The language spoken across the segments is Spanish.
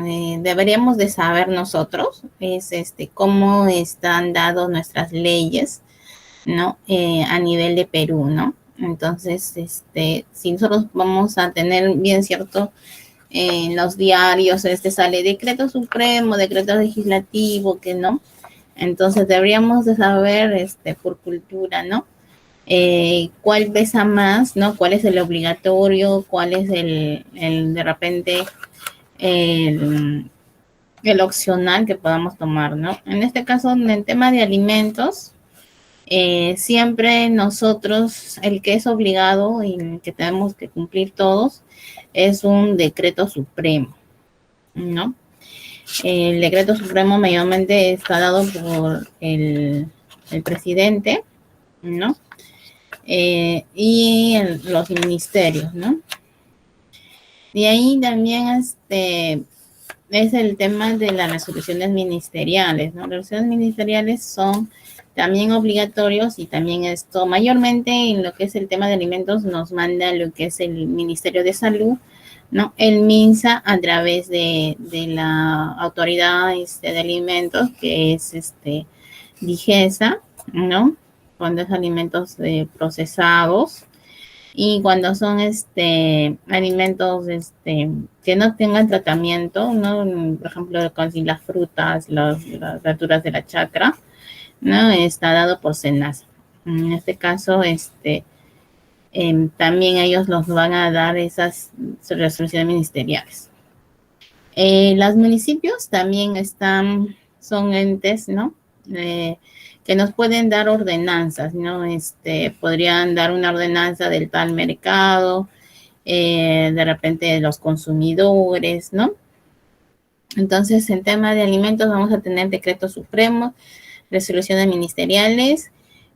deberíamos de saber nosotros es cómo están dadas nuestras leyes, ¿no? A nivel de Perú, ¿no? Entonces, si nosotros vamos a tener bien cierto en los diarios, sale decreto supremo, decreto legislativo, que no. Entonces deberíamos de saber, por cultura, ¿no? ¿Cuál pesa más, ¿no? ¿Cuál es el obligatorio? ¿Cuál es el de repente, el, el opcional que podamos tomar, ¿no? En este caso, en el tema de alimentos, siempre nosotros, el que es obligado y el que tenemos que cumplir todos, es un decreto supremo, ¿no? El decreto supremo mayormente está dado por el presidente, ¿no? Y los ministerios, ¿no? Y ahí también es el tema de las resoluciones ministeriales, ¿no? Las resoluciones ministeriales son también obligatorios y también esto, mayormente en lo que es el tema de alimentos, nos manda lo que es el Ministerio de Salud, ¿no? El MINSA a través de la autoridad de alimentos, que es DIGESA, ¿no? Cuando es alimentos procesados y cuando son alimentos que no tengan tratamiento, ¿no? Por ejemplo, con las frutas, las verduras de la chacra, ¿no? Está dado por SENASA. En este caso, también ellos nos van a dar esas resoluciones ministeriales. Los municipios también son entes, ¿no? Que nos pueden dar ordenanzas, ¿no? Podrían dar una ordenanza del tal mercado, de repente de los consumidores, ¿no? Entonces, en tema de alimentos vamos a tener decretos supremos, resoluciones ministeriales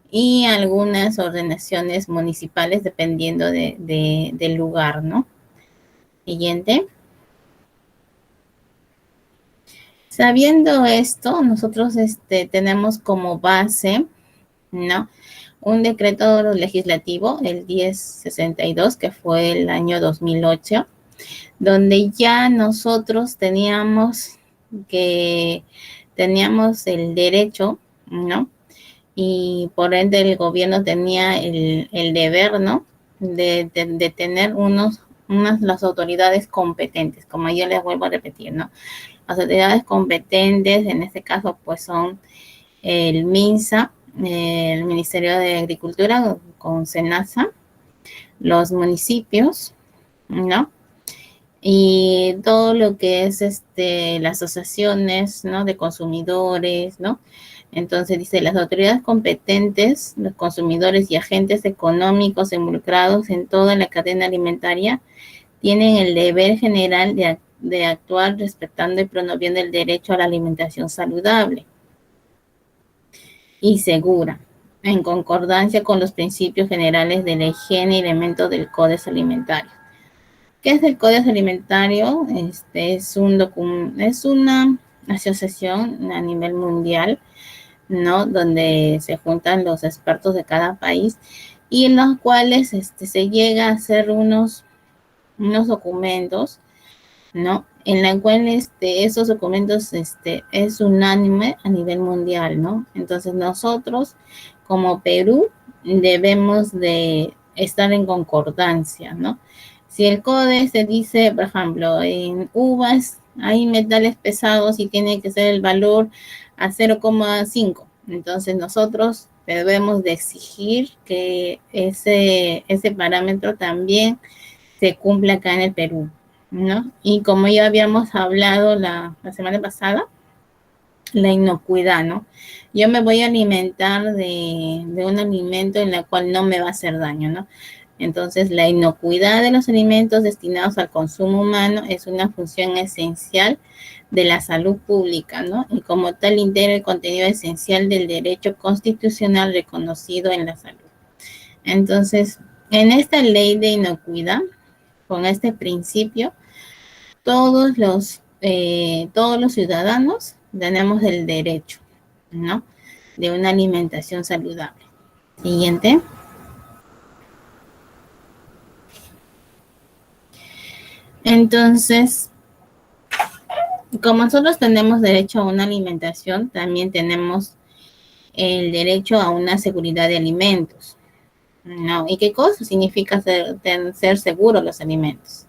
y algunas ordenaciones municipales dependiendo del lugar, ¿no? Siguiente. Sabiendo esto, nosotros tenemos como base, ¿no? Un decreto legislativo, el 1062, que fue el año 2008, donde ya nosotros teníamos el derecho, ¿no? Y por ende el gobierno tenía el deber, ¿no? De tener las autoridades competentes, como yo les vuelvo a repetir, ¿no? Las autoridades competentes, en este caso, pues son el MINSA, el Ministerio de Agricultura con SENASA, los municipios, ¿no? Y todo lo que es las asociaciones, ¿no? De consumidores, ¿no? Entonces dice, las autoridades competentes, los consumidores y agentes económicos involucrados en toda la cadena alimentaria tienen el deber general de actuar respetando y promoviendo el derecho a la alimentación saludable y segura, en concordancia con los principios generales de la higiene y elementos del Código Alimentario. ¿Qué es el Código Alimentario? Es una asociación a nivel mundial, ¿no? Donde se juntan los expertos de cada país y en los cuales se llega a hacer unos documentos, ¿no? En la cual esos documentos es unánime a nivel mundial, ¿no? Entonces nosotros como Perú debemos de estar en concordancia, ¿no? Si el CODE se dice, por ejemplo, en uvas hay metales pesados y tiene que ser el valor a 0,5, entonces nosotros debemos de exigir que ese parámetro también se cumpla acá en el Perú, ¿no? Y como ya habíamos hablado la semana pasada, la inocuidad, ¿no? Yo me voy a alimentar de un alimento en el cual no me va a hacer daño, ¿no? Entonces, la inocuidad de los alimentos destinados al consumo humano es una función esencial de la salud pública, ¿no? Y como tal integra el contenido esencial del derecho constitucional reconocido en la salud. Entonces, en esta ley de inocuidad, con este principio, todos los ciudadanos tenemos el derecho, ¿no? De una alimentación saludable. Siguiente. Entonces, Como nosotros tenemos derecho a una alimentación, también tenemos el derecho a una seguridad de alimentos, ¿no? ¿Y qué cosa significa ser seguros los alimentos?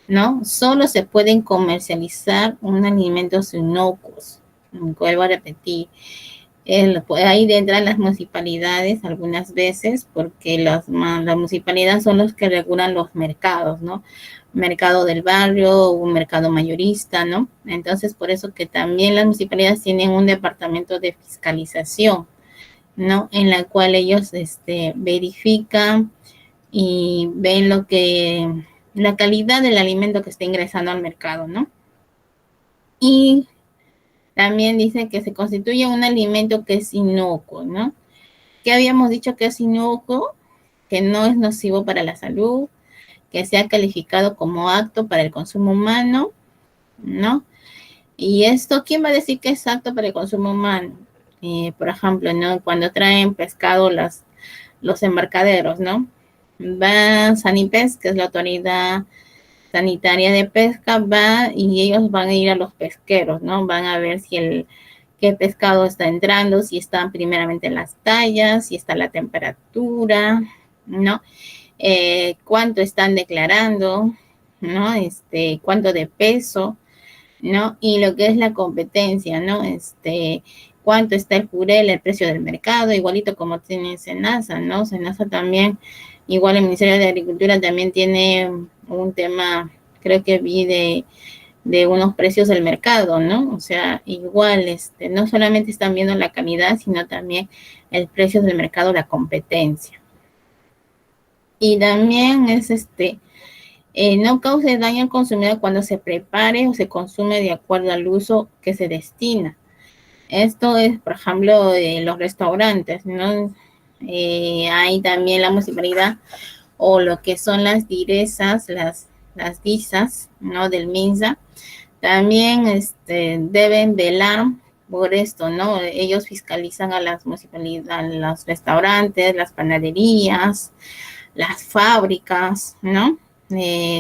¿No? Solo se pueden comercializar un alimentos inocuos. Vuelvo a repetir, ahí entran las municipalidades algunas veces, porque las municipalidades son los que regulan los mercados, ¿no? Mercado del barrio, un mercado mayorista, ¿no? Entonces, por eso que también las municipalidades tienen un departamento de fiscalización, ¿no? En la cual ellos verifican y ven la calidad del alimento que está ingresando al mercado, ¿no? Y también dice que se constituye un alimento que es inocuo, ¿no? Que habíamos dicho que es inocuo, que no es nocivo para la salud, que sea calificado como apto para el consumo humano, ¿no? Y esto, ¿quién va a decir que es apto para el consumo humano? Por ejemplo, ¿no? Cuando traen pescado los embarcaderos, ¿no? Va Sanipes, que es la autoridad sanitaria de pesca, va y ellos van a ir a los pesqueros, ¿no? Van a ver qué pescado está entrando, si están primeramente las tallas, si está la temperatura, ¿no? Cuánto están declarando, ¿no? Cuánto de peso, ¿no? Y lo que es la competencia, ¿no? Cuánto está el jurel, el precio del mercado, igualito como tiene Senasa, ¿no? Senasa también, igual el Ministerio de Agricultura también tiene un tema, creo que vi de unos precios del mercado, ¿no? O sea, igual, no solamente están viendo la calidad, sino también el precio del mercado, la competencia. Y también es no cause daño al consumidor cuando se prepare o se consume de acuerdo al uso que se destina. Esto es, por ejemplo, de los restaurantes, ¿no? Hay también la municipalidad o lo que son las direzas, las DISAs, ¿no? Del MINSA, también deben velar por esto, ¿no? Ellos fiscalizan a las municipalidades, a los restaurantes, las panaderías, las fábricas, ¿no?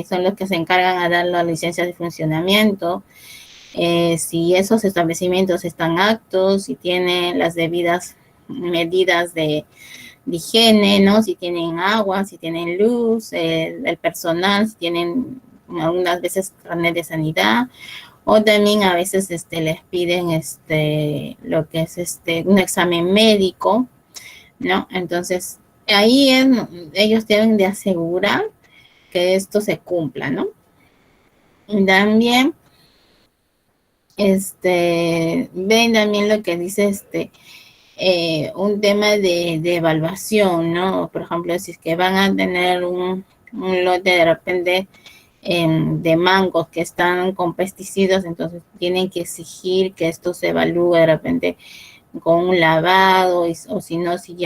Son los que se encargan a dar las licencias de funcionamiento. Si esos establecimientos están aptos, si tienen las debidas medidas de higiene, ¿no? Si tienen agua, si tienen luz, el personal, si tienen algunas veces carnet de sanidad, o también a veces les piden lo que es un examen médico, ¿no? Entonces, ahí ellos deben de asegurar que esto se cumpla, ¿no? Y también, ven también lo que dice un tema de evaluación, ¿no? Por ejemplo, si es que van a tener un lote de repente de mangos que están con pesticidas, entonces tienen que exigir que esto se evalúe de repente con un lavado, o si no, si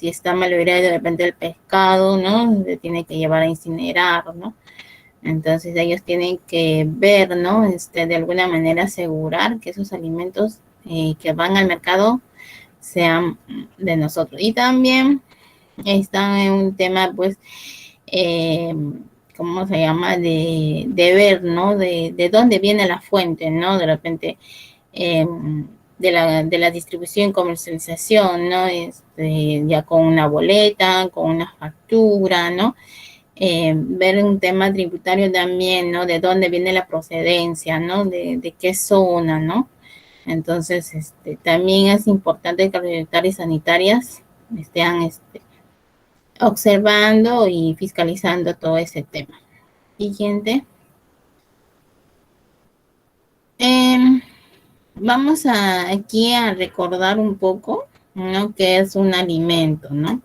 está malogrado de repente el pescado, ¿no? Se tiene que llevar a incinerar, ¿no? Entonces ellos tienen que ver, ¿no? De alguna manera asegurar que esos alimentos que van al mercado sean de nosotros. Y también está en un tema, pues, eh, ¿cómo se llama? De ver, ¿no? De dónde viene la fuente, ¿no? De repente, de la distribución y comercialización, ¿no? Ya con una boleta, con una factura, ¿no? Ver un tema tributario también, ¿no? De dónde viene la procedencia, ¿no? De qué zona, ¿no? Entonces, también es importante que las autoridades sanitarias estén observando y fiscalizando todo ese tema. Siguiente. Eh, Vamos aquí a recordar un poco, ¿no? Que es un alimento, ¿no?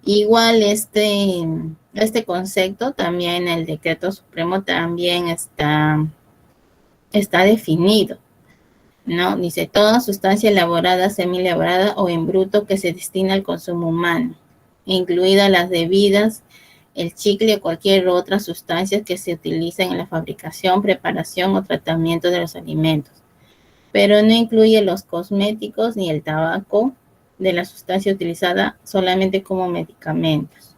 Igual este concepto también en el decreto supremo también está definido, ¿no? Dice, toda sustancia elaborada, semi-elaborada o en bruto que se destina al consumo humano, incluidas las bebidas, el chicle o cualquier otra sustancia que se utilicen en la fabricación, preparación o tratamiento de los alimentos, pero no incluye los cosméticos ni el tabaco de la sustancia utilizada solamente como medicamentos.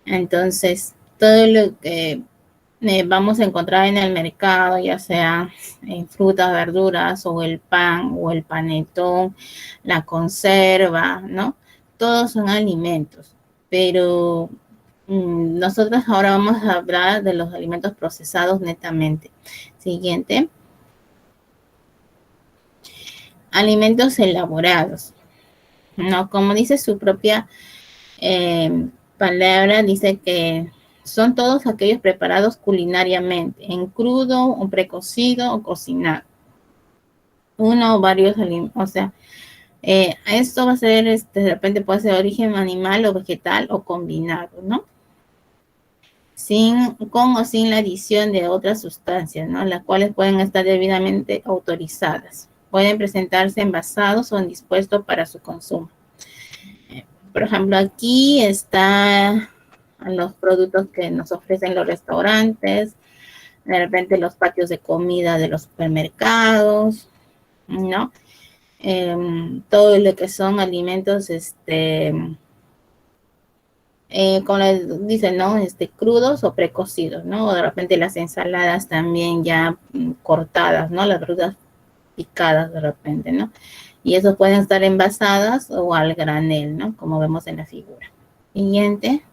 Entonces, todo lo que vamos a encontrar en el mercado, ya sea frutas, verduras o el pan o el panetón, la conserva, ¿no? Todos son alimentos, pero nosotros ahora vamos a hablar de los alimentos procesados netamente. Siguiente. Alimentos elaborados, ¿no? Como dice su propia eh, palabra, dice que son todos aquellos preparados culinariamente, en crudo, o precocido o cocinado. Uno o varios alimentos, o sea, esto va a ser, de repente puede ser de origen animal o vegetal o combinado, ¿no? Con o sin la adición de otras sustancias, ¿no? Las cuales pueden estar debidamente autorizadas. Pueden presentarse envasados o dispuestos para su consumo. Por ejemplo, aquí está los productos que nos ofrecen los restaurantes, de repente los patios de comida de los supermercados, ¿no? Todo lo que son alimentos, como les dicen, ¿no? Crudos o precocidos, ¿no? O de repente las ensaladas también ya cortadas, ¿no? Las frutas picadas de repente, ¿no? Y esos pueden estar envasadas o al granel, ¿no? Como vemos en la figura. Siguiente.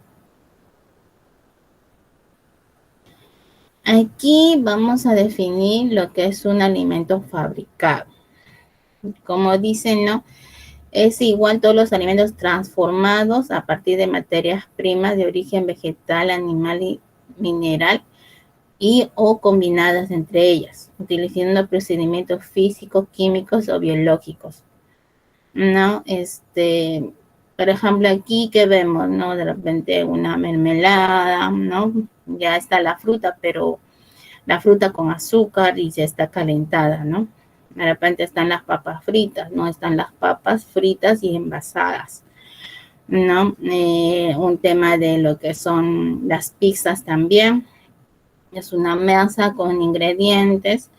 Aquí vamos a definir lo que es un alimento fabricado. Como dicen, ¿no? Es igual todos los alimentos transformados a partir de materias primas de origen vegetal, animal y mineral y o combinadas entre ellas, utilizando procedimientos físicos, químicos o biológicos, ¿no? Por ejemplo, aquí que vemos, ¿no? De repente una mermelada, ¿no? Ya está la fruta, pero la fruta con azúcar y ya está calentada, ¿no? De repente están las papas fritas, ¿no? Están las papas fritas y envasadas, ¿no? Un tema de lo que son las pizzas también. Es una masa con ingredientes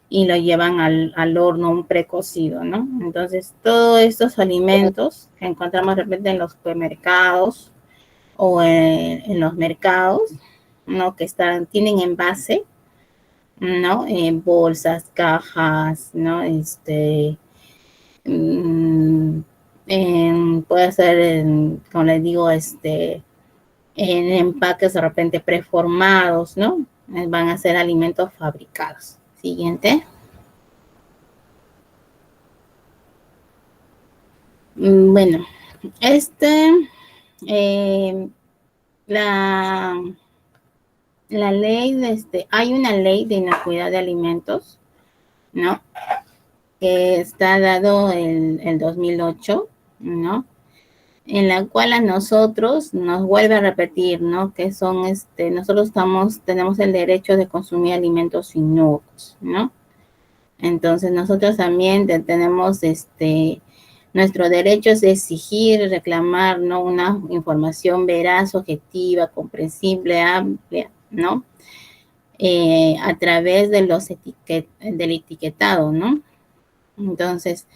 y lo llevan al horno, un precocido, ¿no? Entonces, todos estos alimentos que encontramos de repente en los supermercados o en los mercados, ¿no? Que tienen envase, ¿no? Bolsas, cajas, ¿no? Mm, puede ser, como les digo, en empaques de repente preformados, ¿no? Van a ser alimentos fabricados. Siguiente. Bueno, este, eh, la, la ley hay una ley de inocuidad de alimentos, ¿no? Que está dado el 2008, ¿no? En la cual a nosotros nos vuelve a repetir, ¿no? Que son, nosotros tenemos el derecho de consumir alimentos inocuos, ¿no? Entonces nosotros también tenemos, nuestro derecho es de exigir, reclamar, ¿no? Una información veraz, objetiva, comprensible, amplia, ¿no? A través de del etiquetado, ¿no? Entonces,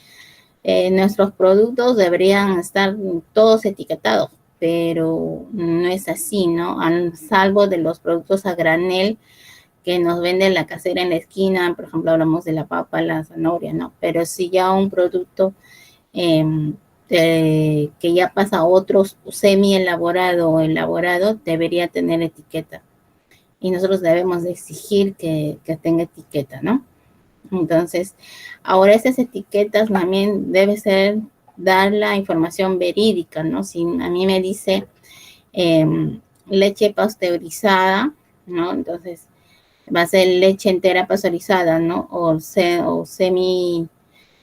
nuestros productos deberían estar todos etiquetados, pero no es así, ¿no? Salvo de los productos a granel que nos vende la casera en la esquina, por ejemplo, hablamos de la papa, la zanahoria, ¿no? Pero si ya un producto que ya pasa a otros semi elaborado o elaborado, debería tener etiqueta. Y nosotros debemos de exigir que tenga etiqueta, ¿no? Entonces, ahora esas etiquetas también debe ser dar la información verídica, ¿no? Si a mí me dice leche pasteurizada, ¿no? Entonces, va a ser leche entera pasteurizada, ¿no? O semi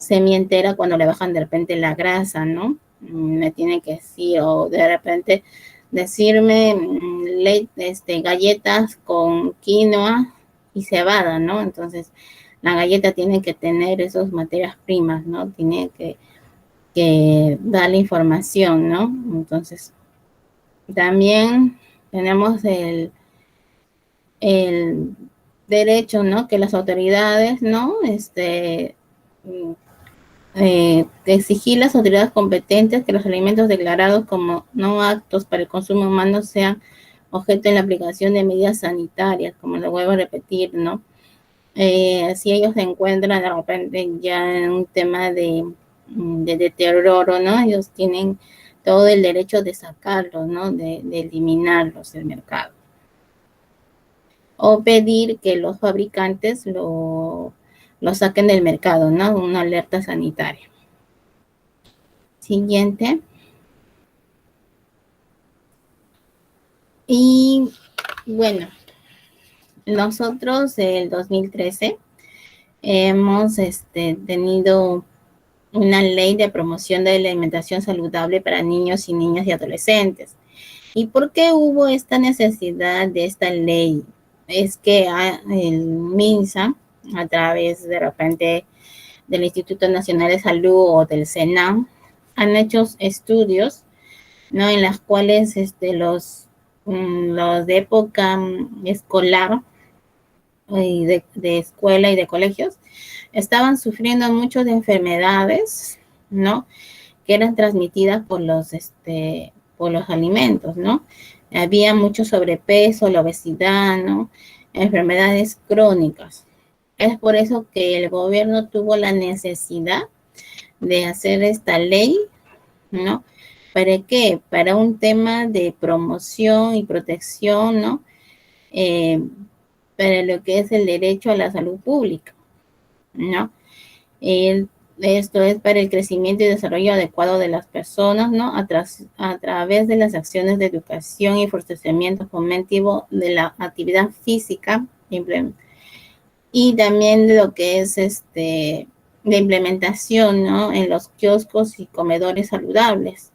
entera cuando le bajan de repente la grasa, ¿no? Me tiene que decir, o de repente decirme galletas con quinoa y cebada, ¿no? Entonces, la galleta tiene que tener esas materias primas, ¿no? Tiene que dar la información, ¿no? Entonces, también tenemos el derecho, ¿no? Que las autoridades, ¿no? Exigir las autoridades competentes que los alimentos declarados como no aptos para el consumo humano sean objeto de la aplicación de medidas sanitarias, como lo vuelvo a repetir, ¿no? Si ellos se encuentran de repente ya en un tema de deterioro, ¿no? Ellos tienen todo el derecho de sacarlos, ¿no? De eliminarlos del mercado. O pedir que los fabricantes lo saquen del mercado, ¿no? Una alerta sanitaria. Siguiente. Y bueno, nosotros el 2013 hemos tenido una ley de promoción de la alimentación saludable para niños y niñas y adolescentes. ¿Y por qué hubo esta necesidad de esta ley? Es que el MINSA, a través de repente del Instituto Nacional de Salud o del SENAM, han hecho estudios, ¿no? En las cuales los de época escolar y de escuela y de colegios estaban sufriendo mucho de enfermedades, ¿no? Que eran transmitidas por los alimentos, ¿no? Había mucho sobrepeso, la obesidad, ¿no? Enfermedades crónicas. Es por eso que el gobierno tuvo la necesidad de hacer esta ley, ¿no? ¿Para qué? Para un tema de promoción y protección, ¿no? Eh, para lo que es el derecho a la salud pública, ¿no? El, Esto es para el crecimiento y desarrollo adecuado de las personas, ¿no? A través de las acciones de educación y fortalecimiento fomentivo de la actividad física y también de lo que es de implementación, ¿no? En los kioscos y comedores saludables.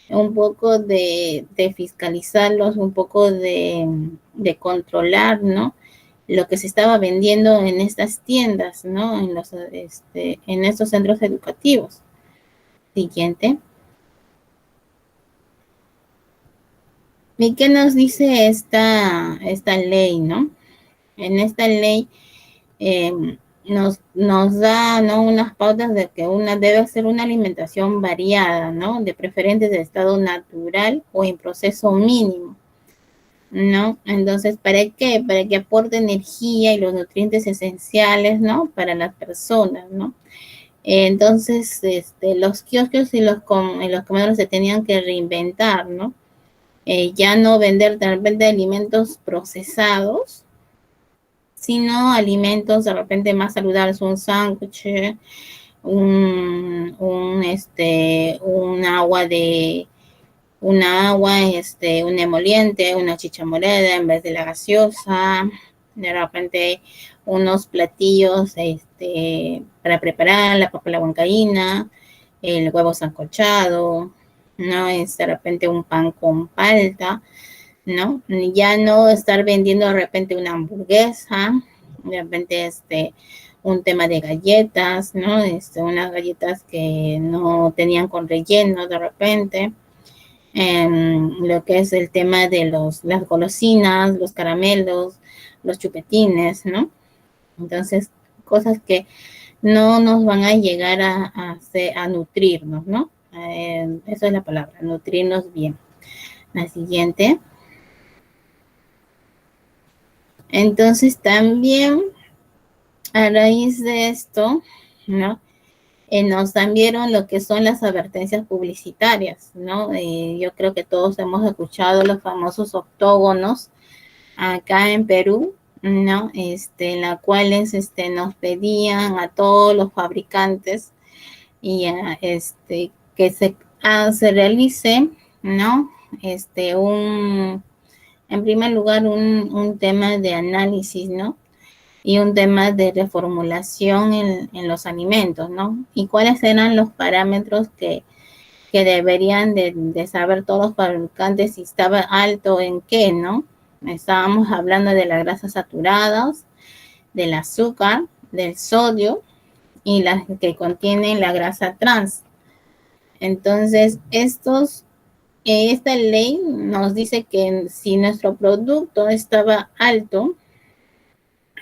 Un poco de fiscalizarlos, un poco de controlar, ¿no? Lo que se estaba vendiendo en estas tiendas, ¿no? En estos centros educativos. Siguiente. ¿Y qué nos dice esta ley, no? En esta ley eh, nos da, ¿no? Unas pautas de que una debe hacer una alimentación variada, ¿no? De preferente de estado natural o en proceso mínimo, ¿no? Entonces, ¿para qué? Para que aporte energía y los nutrientes esenciales, ¿no? Para las personas, ¿no? Entonces, los kioscos y los comedores se tenían que reinventar, ¿no? Ya no vender de repente alimentos procesados, sino alimentos de repente más saludables, un sándwich, un agua un emoliente, una chicha morada en vez de la gaseosa, de repente unos platillos para preparar la papa a la huancaína, el huevo sancochado, ¿no? Es de repente un pan con palta, ¿no? Ya no estar vendiendo de repente una hamburguesa, de repente un tema de galletas, ¿no? Unas galletas que no tenían con relleno de repente. Lo que es el tema de las golosinas, los caramelos, los chupetines, ¿no? Entonces, cosas que no nos van a llegar a nutrirnos, ¿no? Esa es la palabra, nutrirnos bien. La siguiente. Entonces, también a raíz de esto, ¿no? Nos también lo que son las advertencias publicitarias, ¿no? Yo creo que todos hemos escuchado los famosos octógonos acá en Perú, ¿no? En la cuales nos pedían a todos los fabricantes y que se realice, ¿no? En primer lugar, un tema de análisis, ¿no? Y un tema de reformulación en los alimentos, ¿no? Y cuáles eran los parámetros que deberían de saber todos los fabricantes si estaba alto en qué, ¿no? Estábamos hablando de las grasas saturadas, del azúcar, del sodio y las que contienen la grasa trans. Entonces, esta ley nos dice que si nuestro producto estaba alto,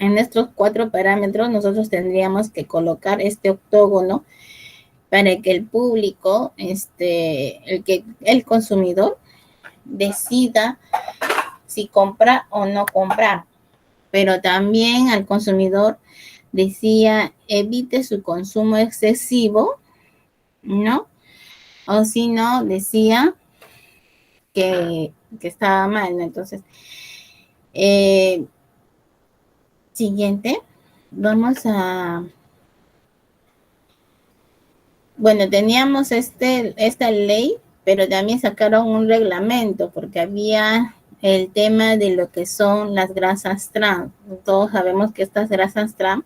en estos 4 parámetros nosotros tendríamos que colocar octógono para que el público, el consumidor decida si comprar o no comprar. Pero también al consumidor decía evite su consumo excesivo, ¿no? O si no, decía que estaba mal, ¿no? Entonces, eh, siguiente, vamos a... Bueno, teníamos esta ley, pero también sacaron un reglamento porque había el tema de lo que son las grasas trans. Todos sabemos que estas grasas trans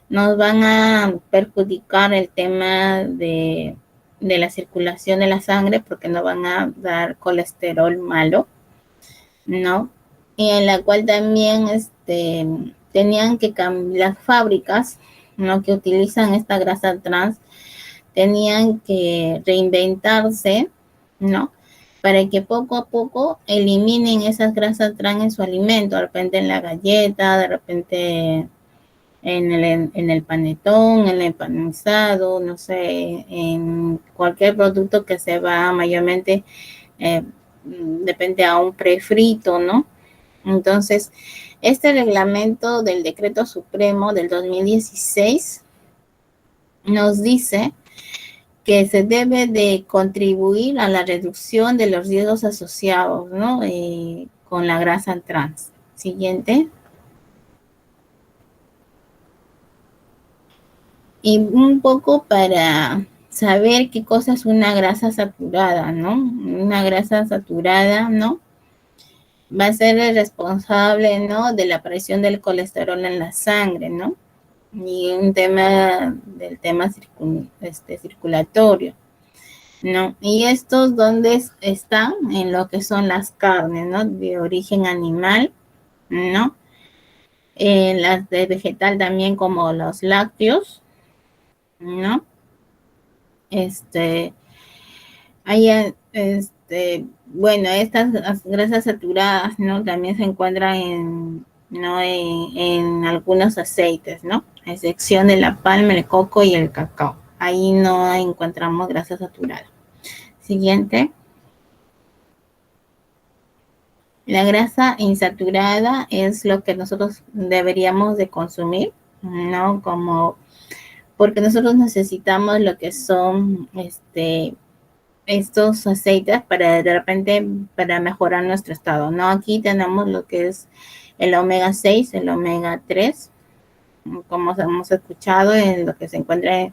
nos van a perjudicar el tema de la circulación de la sangre porque nos van a dar colesterol malo, ¿no? Y en la cual también tenían que cambiar las fábricas, ¿no? Que utilizan esta grasa trans, tenían que reinventarse, ¿no? Para que poco a poco eliminen esas grasas trans en su alimento, de repente en la galleta, de repente en el panetón, en el empanizado, no sé, en cualquier producto que se va mayormente, eh, depende a un prefrito, ¿no? Entonces, este reglamento del Decreto Supremo del 2016 nos dice que se debe de contribuir a la reducción de los riesgos asociados, ¿no? Con la grasa trans. Siguiente. Y un poco para saber qué cosa es una grasa saturada, ¿no? Una grasa saturada, ¿no? Va a ser el responsable, ¿no? De la aparición del colesterol en la sangre, ¿no? Y un tema del tema circulatorio, ¿no? Y estos donde están en lo que son las carnes, ¿no? De origen animal, ¿no? En las de vegetal también como los lácteos, ¿no? Hay, bueno, estas grasas saturadas, ¿no? También se encuentran ¿no? En algunos aceites, ¿no? A excepción de la palma, el coco y el cacao. Ahí no encontramos grasa saturada. Siguiente. La grasa insaturada es lo que nosotros deberíamos de consumir, ¿no? Como, porque nosotros necesitamos lo que son, estos aceites para de repente para mejorar nuestro estado, ¿no? Aquí tenemos lo que es el omega 6, el omega 3, como hemos escuchado, en lo que se encuentra en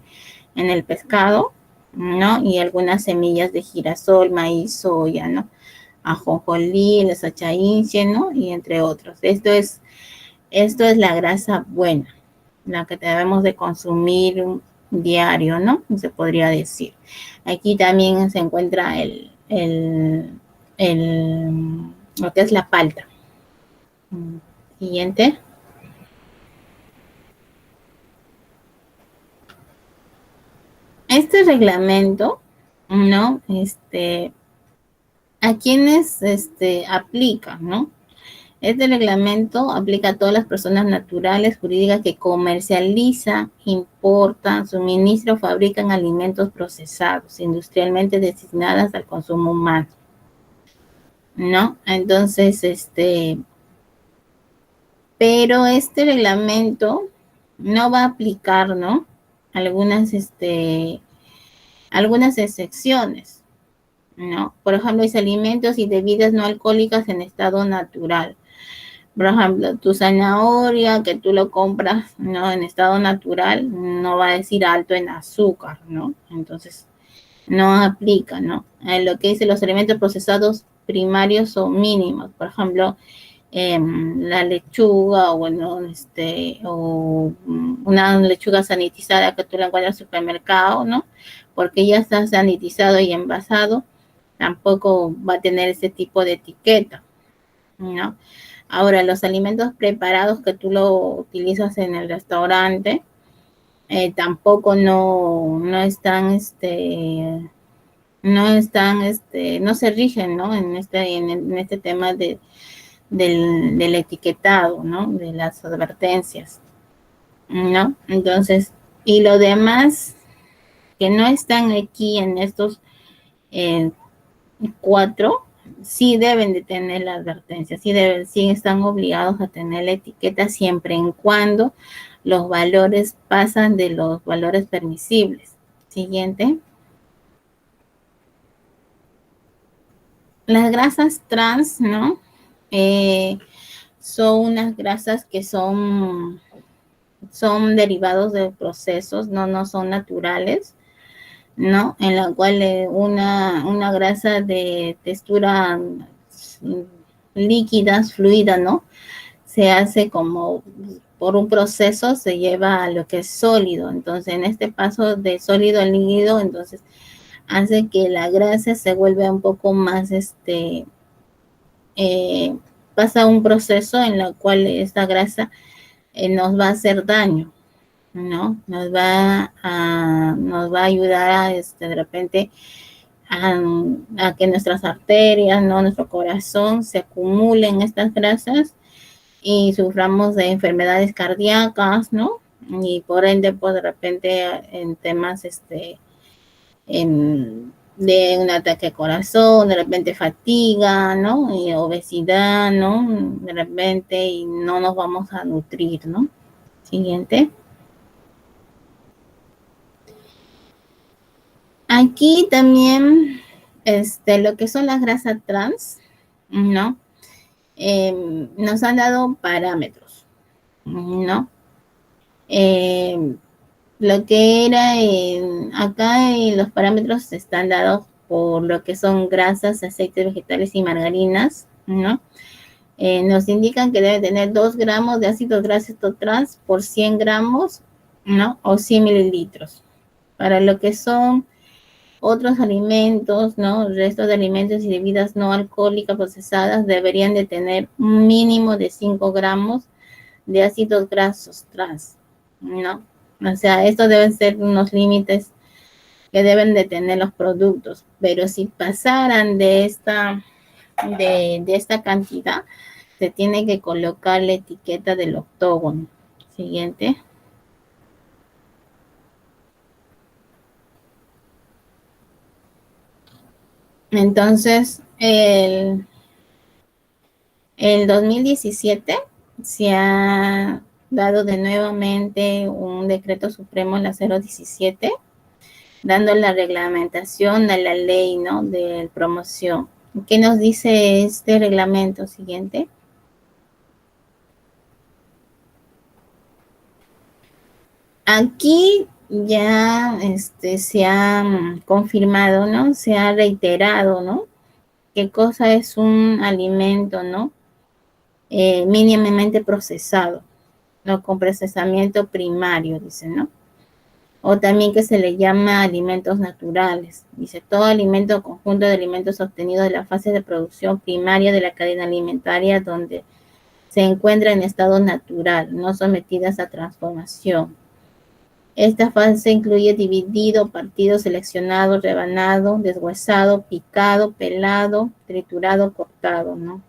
el pescado, ¿no? Y algunas semillas de girasol, maíz, soya, ¿no? Ajonjolí, el sacha inche, ¿no? Y entre otros. Esto es la grasa buena, la que debemos de consumir diario, ¿no? Se podría decir. Aquí también se encuentra lo que es la palta. Siguiente. Este reglamento, ¿no? ¿A quiénes aplica, no? Este reglamento aplica a todas las personas naturales, jurídicas que comercializan, importan, suministran o fabrican alimentos procesados, industrialmente destinadas al consumo humano, ¿no? Entonces, pero este reglamento no va a aplicar, ¿no? Algunas, algunas excepciones, ¿no? Por ejemplo, los alimentos y bebidas no alcohólicas en estado natural. Por ejemplo, tu zanahoria que tú lo compras, ¿no? En estado natural, no va a decir alto en azúcar, ¿no? Entonces, no aplica, ¿no? Lo que dice los alimentos procesados primarios o mínimos, por ejemplo, la lechuga o bueno, o una lechuga sanitizada que tú la encuentras en el supermercado, ¿no? Porque ya está sanitizado y envasado, tampoco va a tener ese tipo de etiqueta, ¿no? Ahora, los alimentos preparados que tú lo utilizas en el restaurante, tampoco no están, no se rigen, ¿no? En este tema del etiquetado, ¿no? De las advertencias, ¿no? Entonces, y lo demás que no están aquí en estos eh, cuatro, sí deben de tener la advertencia, sí están obligados a tener la etiqueta siempre en cuando los valores pasan de los valores permisibles. Siguiente. Las grasas trans, ¿no? Eh, son unas grasas que son derivados de procesos, no son naturales, ¿no? En la cual una grasa de textura líquida, fluida, ¿no? Se hace como por un proceso, se lleva a lo que es sólido. Entonces, en este paso de sólido a líquido, entonces hace que la grasa se vuelva un poco más, eh, pasa un proceso en el cual esta grasa nos va a hacer daño, ¿no? Nos va a ayudar a, de repente, a que nuestras arterias, ¿no? Nuestro corazón se acumulen estas grasas y suframos de enfermedades cardíacas, ¿no? Y por ende, pues de repente en temas, de un ataque al corazón, de repente fatiga, ¿no? Y obesidad, ¿no? De repente y no nos vamos a nutrir, ¿no? Siguiente. Aquí también, lo que son las grasas trans, ¿no? Nos han dado parámetros, ¿no? Eh, lo que era acá los parámetros están dados por lo que son grasas, aceites vegetales y margarinas, ¿no? Nos indican que debe tener 2 gramos de ácidos grasos trans por 100 gramos, ¿no? O 100 mililitros. Para lo que son otros alimentos, ¿no? Restos de alimentos y bebidas no alcohólicas procesadas deberían de tener un mínimo de 5 gramos de ácidos grasos trans, ¿no? O sea, estos deben ser unos límites que deben de tener los productos, pero si pasaran de esta cantidad, se tiene que colocar la etiqueta del octógono. Siguiente. Entonces, el 2017 se ha dado de nuevamente un decreto supremo, la 017, dando la reglamentación a la ley, ¿no? De promoción. ¿Qué nos dice este reglamento siguiente? Aquí ya se ha confirmado, ¿no? Se ha reiterado, ¿no? ¿Qué cosa es un alimento, ¿no? Mínimamente procesado, ¿no? Con procesamiento primario, dice, ¿no? O también que se le llama alimentos naturales. Dice, todo alimento o conjunto de alimentos obtenidos de la fase de producción primaria de la cadena alimentaria donde se encuentra en estado natural, no sometidas a transformación. Esta fase incluye dividido, partido, seleccionado, rebanado, deshuesado, picado, pelado, triturado, cortado, ¿no?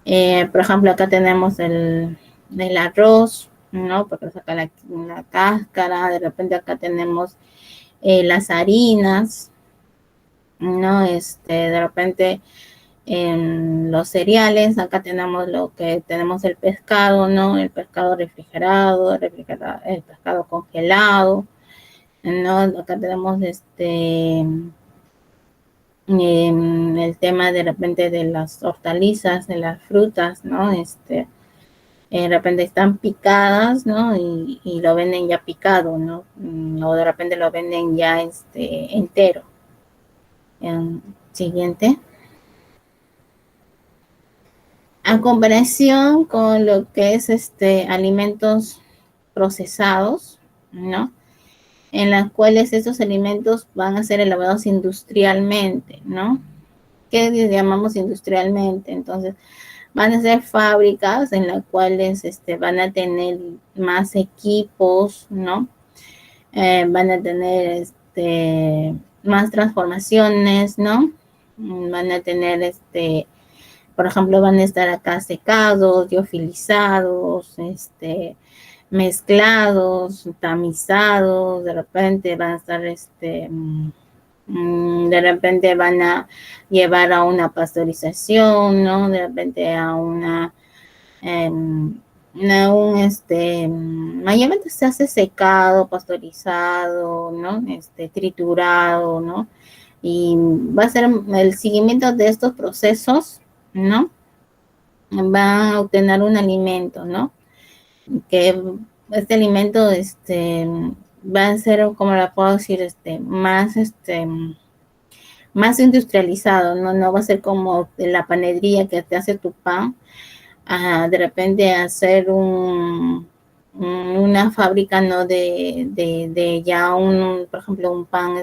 Por ejemplo, acá tenemos el arroz, ¿no? Porque saca la cáscara, de repente acá tenemos las harinas, ¿no? De repente en los cereales, acá tenemos lo que tenemos el pescado, ¿no? El pescado refrigerado, el pescado congelado, ¿no? Acá tenemos el tema de repente de las hortalizas, de las frutas, ¿no? De repente están picadas, ¿no? Y lo venden ya picado, ¿no? O de repente lo venden ya entero. Siguiente. A comparación con lo que es alimentos procesados, ¿no? En las cuales estos alimentos van a ser elaborados industrialmente, ¿no? ¿Qué llamamos industrialmente? Entonces, van a ser fábricas en las cuales van a tener más equipos, ¿no? Van a tener más transformaciones, ¿no? Van a tener por ejemplo, van a estar acá secados, liofilizados, mezclados, tamizados, de repente van a estar De repente van a llevar a una pasteurización, ¿no? De repente a mayormente se hace secado, pasteurizado, ¿no? Triturado, ¿no? Y va a ser el seguimiento de estos procesos, ¿no? Van a obtener un alimento, ¿no? Que este alimento, va a ser, como la puedo decir, más industrializado, ¿no? No va a ser como la panadería que te hace tu pan, de repente hacer una fábrica, ¿no? De ya por ejemplo, un pan,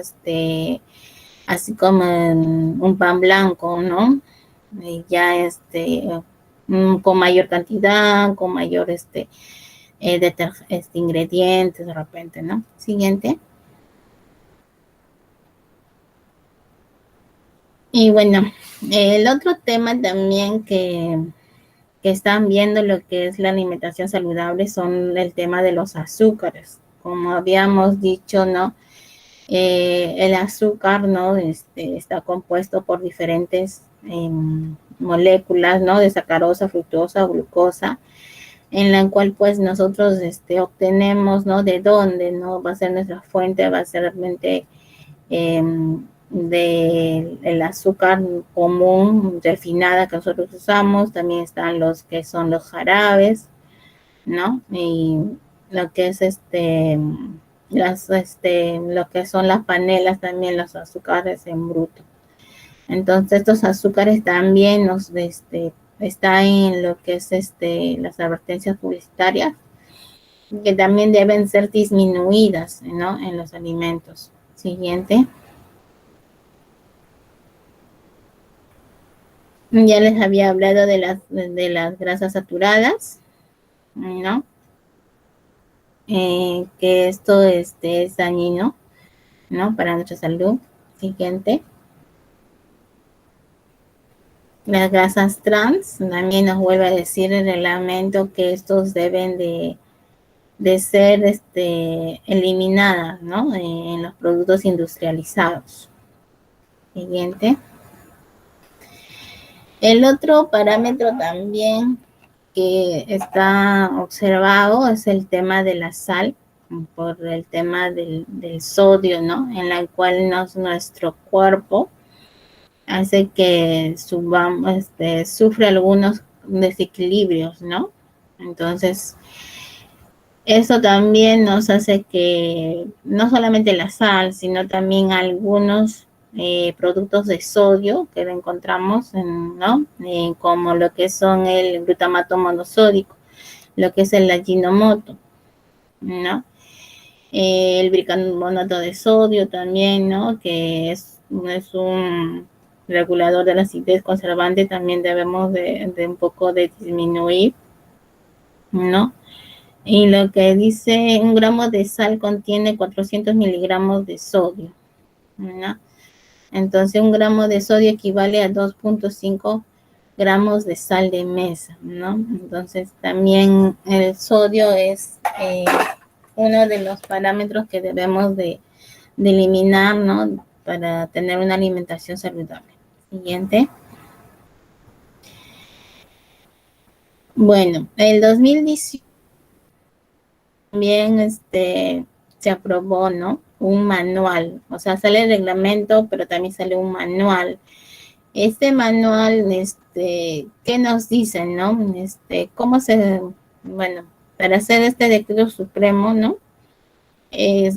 así como un pan blanco, ¿no? Y ya con mayor cantidad, con mayor ingredientes de repente, ¿no? Siguiente. Y bueno, el otro tema también que están viendo lo que es la alimentación saludable son el tema de los azúcares. Como habíamos dicho, ¿no? El azúcar, ¿no? Está compuesto por diferentes moléculas, ¿no? De sacarosa, fructosa, glucosa, en la cual pues nosotros obtenemos, ¿no? De dónde, ¿no? Va a ser nuestra fuente, va a ser realmente eh, del azúcar común refinada que nosotros usamos. También están los que son los jarabes, ¿no? Y lo que es lo que son las panelas, también los azúcares en bruto. Entonces estos azúcares también está en lo que es las advertencias publicitarias, que también deben ser disminuidas, ¿no? En los alimentos. Siguiente. Ya les había hablado de las grasas saturadas, ¿no? Que esto es dañino, ¿no? Para nuestra salud. Siguiente. Las grasas trans, también nos vuelve a decir el reglamento que estos deben de ser eliminadas, ¿no? En los productos industrializados. Siguiente. El otro parámetro también que está observado es el tema de la sal, por el tema del sodio, ¿no? En la cual nuestro cuerpo hace que sufre algunos desequilibrios, ¿no? Entonces, eso también nos hace que no solamente la sal, sino también algunos productos de sodio que encontramos, ¿no? Como lo que son el glutamato monosódico, lo que es el Ajinomoto, ¿no? El bicarbonato de sodio también, ¿no? Que es un regulador de la acidez conservante, también debemos de un poco de disminuir, ¿no? Y lo que dice, 1 gramo de sal contiene 400 miligramos de sodio, ¿no? Entonces 1 gramo de sodio equivale a 2.5 gramos de sal de mesa, ¿no? Entonces también el sodio es uno de los parámetros que debemos de eliminar, ¿no? Para tener una alimentación saludable. Siguiente. Bueno, el 2018 también se aprobó, ¿no? Un manual, o sea, sale el reglamento, pero también sale un manual. Este manual, ¿qué nos dicen, no? Bueno, para hacer este decreto supremo, ¿no?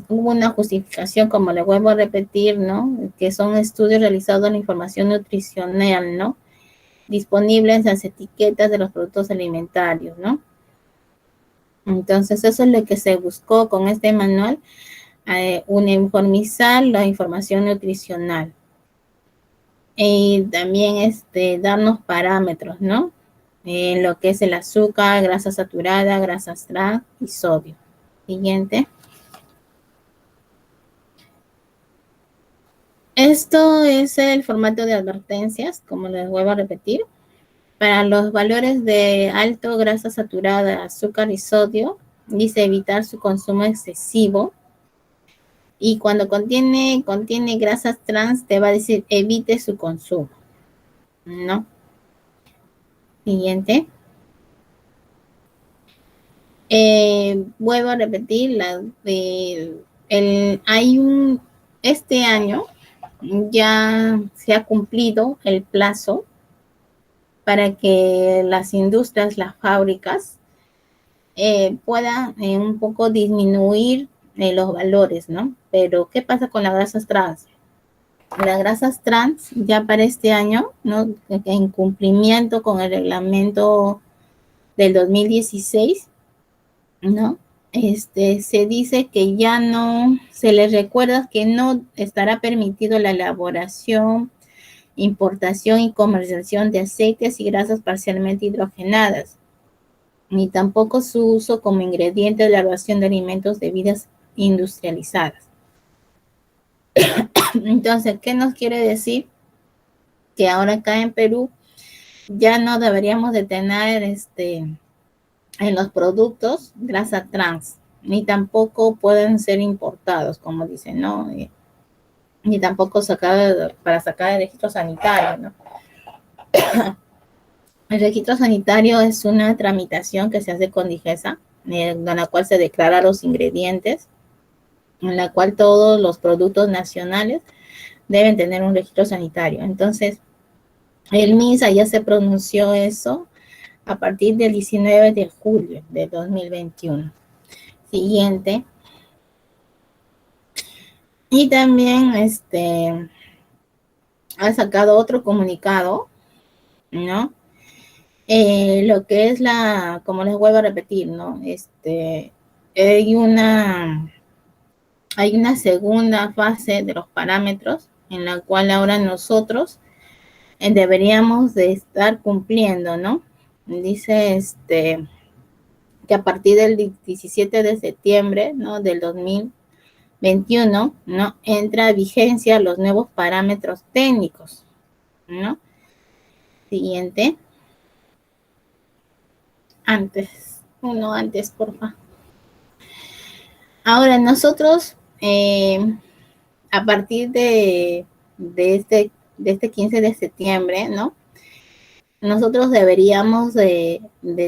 Hubo una justificación, como le vuelvo a repetir, ¿no? Que son estudios realizados en la información nutricional, ¿no? Disponibles en las etiquetas de los productos alimentarios, ¿no? Entonces, eso es lo que se buscó con este manual, uniformizar la información nutricional. Y también darnos parámetros, ¿no? En lo que es el azúcar, grasa saturada, grasas trans y sodio. Siguiente. Esto es el formato de advertencias, como les vuelvo a repetir. Para los valores de alto grasa saturada, azúcar y sodio, dice evitar su consumo excesivo. Y cuando contiene grasas trans, te va a decir evite su consumo, ¿no? Siguiente. Vuelvo a repetir, este año ya se ha cumplido el plazo para que las industrias, las fábricas, puedan un poco disminuir los valores, ¿no? Pero, ¿qué pasa con las grasas trans? Las grasas trans ya para este año, ¿no? En cumplimiento con el reglamento del 2016, ¿no? Se dice que ya no, se les recuerda que no estará permitido la elaboración, importación y comercialización de aceites y grasas parcialmente hidrogenadas, ni tampoco su uso como ingrediente de la elaboración de alimentos de bebidas industrializadas. Entonces, ¿qué nos quiere decir? Que ahora acá en Perú ya no deberíamos de tener en los productos grasa trans, ni tampoco pueden ser importados, como dicen, ¿no? Ni tampoco para sacar el registro sanitario, ¿no? El registro sanitario es una tramitación que se hace con DIGESA, en la cual se declaran los ingredientes, en la cual todos los productos nacionales deben tener un registro sanitario. Entonces, el MINSA ya se pronunció eso a partir del 19 de julio de 2021. Siguiente. Y también ha sacado otro comunicado, ¿no? Lo que es como les vuelvo a repetir, ¿no? Hay una segunda fase de los parámetros en la cual ahora nosotros deberíamos de estar cumpliendo, ¿no? Dice que a partir del 17 de septiembre, ¿no? Del 2021, ¿no? Entra a vigencia los nuevos parámetros técnicos, ¿no? Siguiente. Antes, porfa. Ahora, nosotros, a partir de este 15 de septiembre, ¿no? Nosotros deberíamos de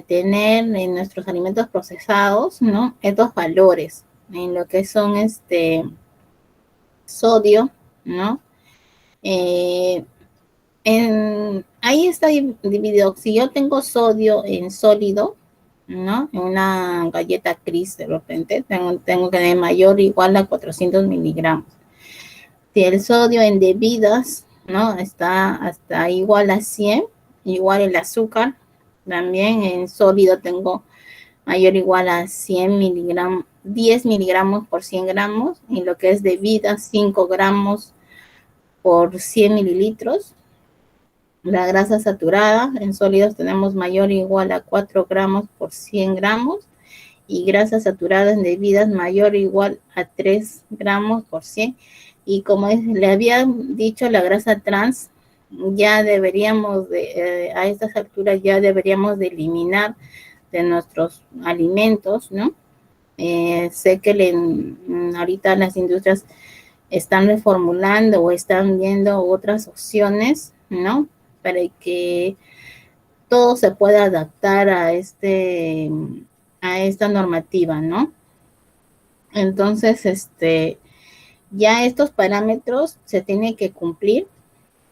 tener en nuestros alimentos procesados, ¿no? Estos valores, en lo que son sodio, ¿no? Ahí está dividido. Si yo tengo sodio en sólido, ¿no? En una galleta Cris de repente, tengo que tener mayor o igual a 400 miligramos. Si el sodio en bebidas, ¿no? Está hasta igual a 100, igual el azúcar, también en sólido tengo mayor o igual a 100 miligramos, 10 miligramos por 100 gramos, y lo que es de bebidas, 5 gramos por 100 mililitros. La grasa saturada en sólidos tenemos mayor o igual a 4 gramos por 100 gramos, y grasas saturadas en bebidas mayor o igual a 3 gramos por 100. Y como le había dicho, la grasa trans ya deberíamos a estas alturas ya deberíamos de eliminar de nuestros alimentos, ¿no? Sé que ahorita las industrias están reformulando o están viendo otras opciones, ¿no? Para que todo se pueda adaptar a esta normativa, ¿no? Entonces, ya estos parámetros se tienen que cumplir,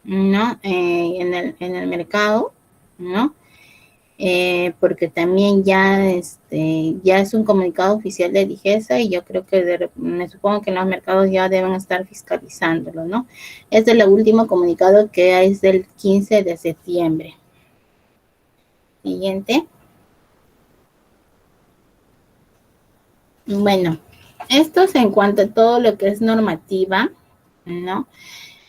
¿no? En el mercado, ¿no? Porque también ya es un comunicado oficial de DIGESA, y yo creo que me supongo que los mercados ya deben estar fiscalizándolo, ¿no? Este es el último comunicado, que es del 15 de septiembre. Siguiente. Bueno, esto es en cuanto a todo lo que es normativa, ¿no?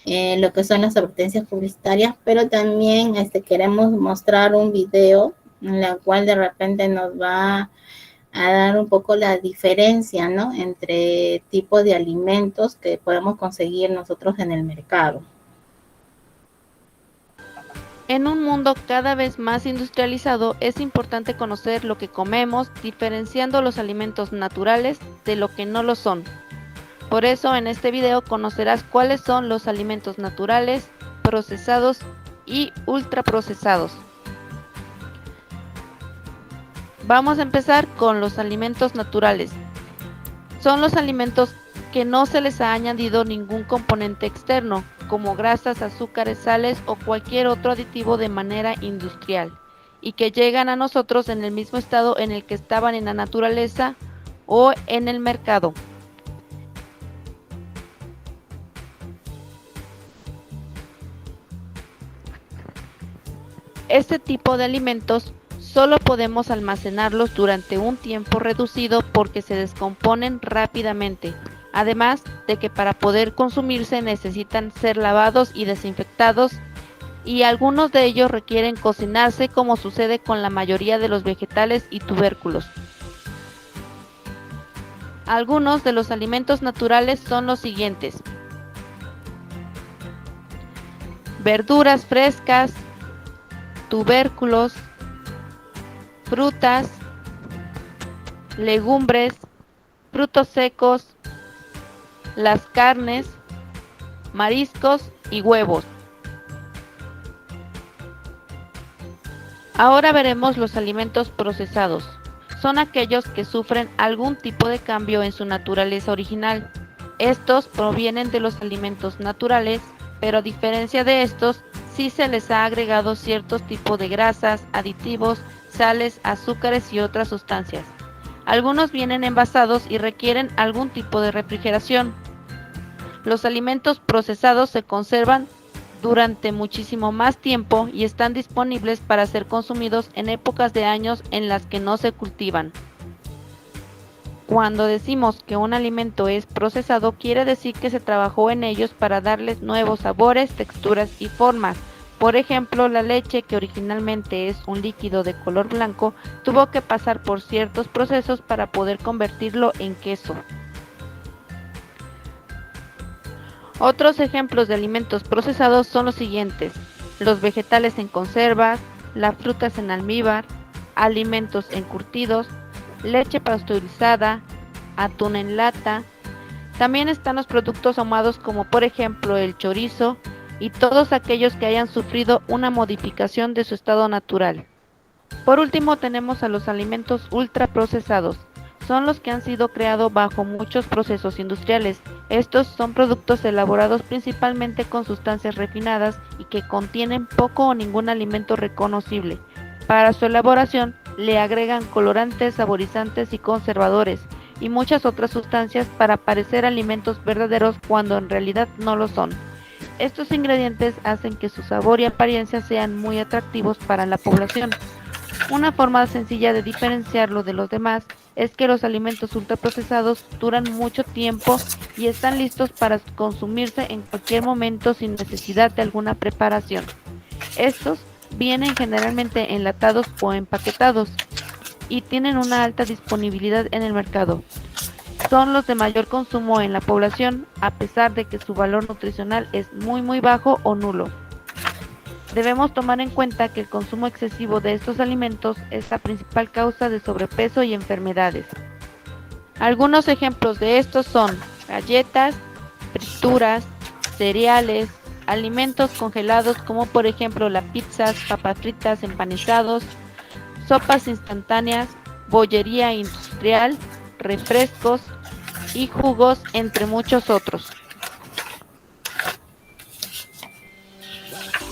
Lo que son las advertencias publicitarias, pero también queremos mostrar un video en la cual de repente nos va a dar un poco la diferencia, ¿no? Entre tipos de alimentos que podemos conseguir nosotros en el mercado. En un mundo cada vez más industrializado, es importante conocer lo que comemos, diferenciando los alimentos naturales de lo que no lo son. Por eso en este video conocerás cuáles son los alimentos naturales, procesados y ultraprocesados. Vamos a empezar con los alimentos naturales. Son los alimentos que no se les ha añadido ningún componente externo, como grasas, azúcares, sales o cualquier otro aditivo de manera industrial, y que llegan a nosotros en el mismo estado en el que estaban en la naturaleza o en el mercado. Este tipo de alimentos solo podemos almacenarlos durante un tiempo reducido porque se descomponen rápidamente, además de que para poder consumirse necesitan ser lavados y desinfectados, y algunos de ellos requieren cocinarse, como sucede con la mayoría de los vegetales y tubérculos. Algunos de los alimentos naturales son los siguientes: verduras frescas, tubérculos, frutas, legumbres, frutos secos, las carnes, mariscos y huevos. Ahora veremos los alimentos procesados. Son aquellos que sufren algún tipo de cambio en su naturaleza original. Estos provienen de los alimentos naturales, pero a diferencia de estos, sí se les ha agregado ciertos tipos de grasas, aditivos, sales, azúcares y otras sustancias. Algunos vienen envasados y requieren algún tipo de refrigeración. Los alimentos procesados se conservan durante muchísimo más tiempo y están disponibles para ser consumidos en épocas de años en las que no se cultivan. Cuando decimos que un alimento es procesado, quiere decir que se trabajó en ellos para darles nuevos sabores, texturas y formas. Por ejemplo, la leche, que originalmente es un líquido de color blanco, tuvo que pasar por ciertos procesos para poder convertirlo en queso. Otros ejemplos de alimentos procesados son los siguientes: los vegetales en conservas, las frutas en almíbar, alimentos encurtidos, leche pasteurizada, atún en lata. También están los productos ahumados, como por ejemplo el chorizo, y todos aquellos que hayan sufrido una modificación de su estado natural. Por último tenemos a los alimentos ultraprocesados. Son los que han sido creados bajo muchos procesos industriales. Estos son productos elaborados principalmente con sustancias refinadas y que contienen poco o ningún alimento reconocible. Para su elaboración le agregan colorantes, saborizantes y conservadores, y muchas otras sustancias para parecer alimentos verdaderos cuando en realidad no lo son. Estos ingredientes hacen que su sabor y apariencia sean muy atractivos para la población. Una forma sencilla de diferenciarlo de los demás es que los alimentos ultraprocesados duran mucho tiempo y están listos para consumirse en cualquier momento sin necesidad de alguna preparación. Estos vienen generalmente enlatados o empaquetados y tienen una alta disponibilidad en el mercado. Son los de mayor consumo en la población, a pesar de que su valor nutricional es muy bajo o nulo. Debemos tomar en cuenta que el consumo excesivo de estos alimentos es la principal causa de sobrepeso y enfermedades. Algunos ejemplos de estos son galletas, frituras, cereales, alimentos congelados como por ejemplo las pizzas, papas fritas, empanizados, sopas instantáneas, bollería industrial, refrescos y jugos, entre muchos otros.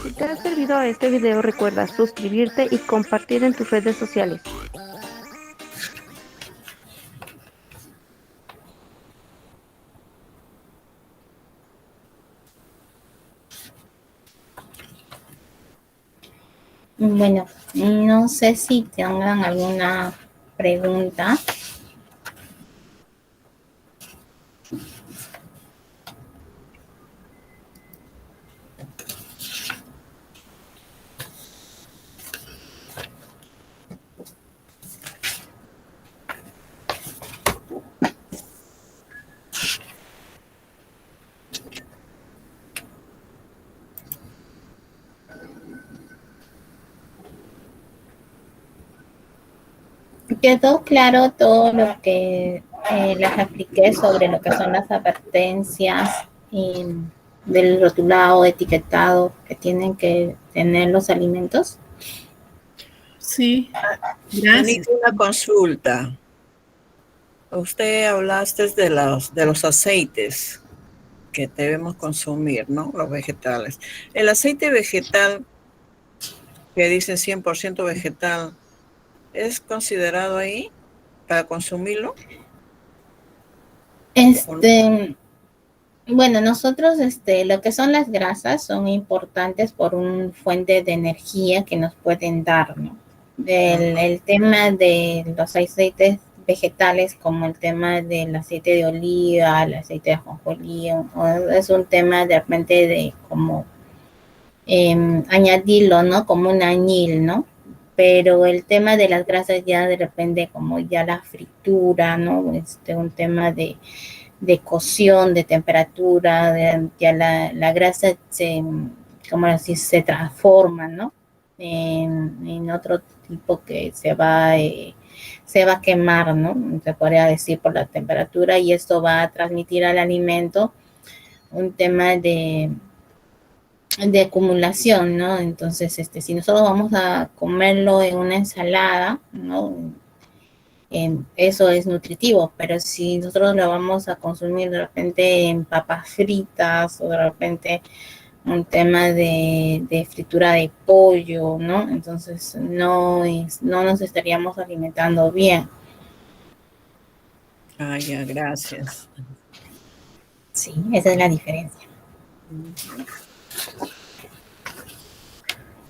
Si te ha servido este video, recuerda suscribirte y compartir en tus redes sociales. Bueno, no sé si tengan alguna pregunta. Quedó claro todo lo que les expliqué sobre lo que son las advertencias del rotulado, etiquetado que tienen que tener los alimentos. Sí, Anita, gracias. una consulta. Usted hablaste de los aceites que debemos consumir, ¿no? Los vegetales. El aceite vegetal, que dice 100% vegetal, ¿es considerado ahí para consumirlo? Bueno, nosotros, lo que son las grasas son importantes por una fuente de energía que nos pueden dar, ¿no? El tema de los aceites vegetales, como el tema del aceite de oliva, el aceite de ajonjolí, es un tema de repente de como añadirlo, ¿no? Como un añil, ¿no? Pero el tema de las grasas ya de repente como ya la fritura, ¿no? Un tema de cocción, de temperatura, ya la grasa como así, se transforma, ¿no? En otro tipo que se va a quemar, ¿no? Se podría decir por la temperatura, y esto va a transmitir al alimento un tema de acumulación, ¿no? Entonces, si nosotros vamos a comerlo en una ensalada, ¿no? Eso es nutritivo, pero si nosotros lo vamos a consumir de repente en papas fritas o de repente un tema de fritura de pollo, ¿no? Entonces no nos estaríamos alimentando bien. Ah, ya, gracias. Sí, esa es la diferencia.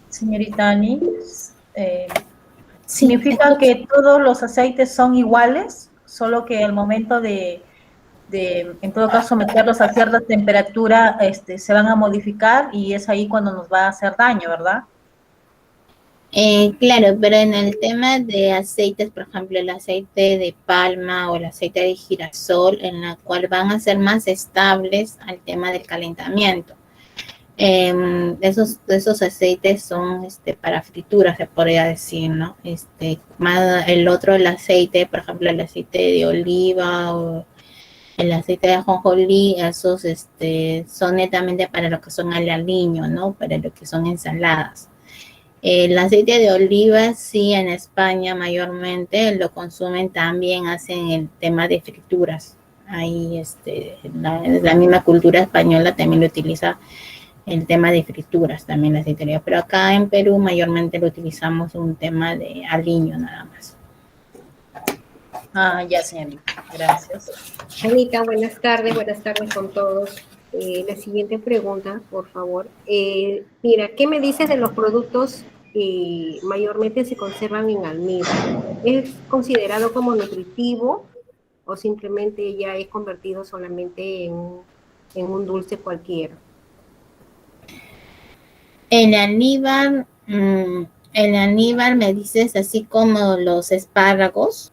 Señorita Ani, Sí, ¿significa que todos los aceites son iguales, solo que al momento de en todo caso, meterlos a cierta temperatura, se van a modificar y es ahí cuando nos va a hacer daño, ¿verdad? claro, pero en el tema de aceites, por ejemplo, el aceite de palma o el aceite de girasol, en la cual van a ser más estables al tema del calentamiento. Esos aceites son para frituras, se podría decir, ¿no? El otro, el aceite, por ejemplo, el aceite de oliva o el aceite de ajonjolí, esos son netamente para lo que son al aliño, ¿no? Para lo que son ensaladas. El aceite de oliva, sí, en España mayormente lo consumen, también hacen el tema de frituras. Ahí la misma cultura española también lo utiliza el tema de frituras, también la aceitería, pero acá en Perú mayormente lo utilizamos un tema de aliño nada más. Ah, ya, señorita. Gracias. Anita, buenas tardes con todos. La siguiente pregunta, por favor. Mira, ¿qué me dices de los productos que mayormente se conservan en almíbar? ¿Es considerado como nutritivo o simplemente ya es convertido solamente en un dulce cualquiera? El almíbar me dices así como los espárragos,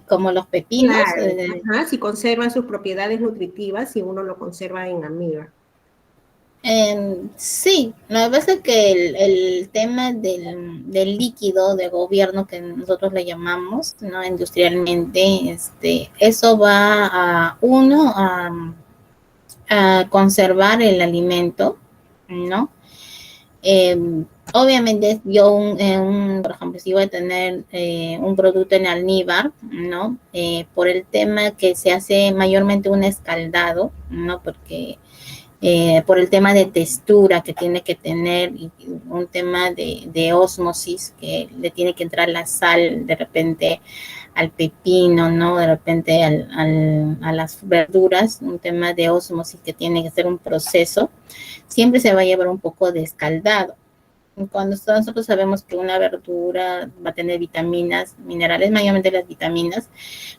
como los pepinos. Claro. Ajá, si conservan sus propiedades nutritivas, si uno lo conserva en almíbar. Sí, lo que pasa es que el tema del líquido de gobierno que nosotros le llamamos, ¿no? Industrialmente, eso va a conservar el alimento, ¿no? Obviamente yo, por ejemplo, si voy a tener un producto en almíbar, ¿no? Por el tema que se hace mayormente un escaldado, ¿no? Porque por el tema de textura que tiene que tener y un tema de ósmosis, que le tiene que entrar la sal de repente al pepino, ¿no? De repente a las verduras, un tema de ósmosis que tiene que ser un proceso, siempre se va a llevar un poco de escaldado. Cuando nosotros sabemos que una verdura va a tener vitaminas, minerales, mayormente las vitaminas,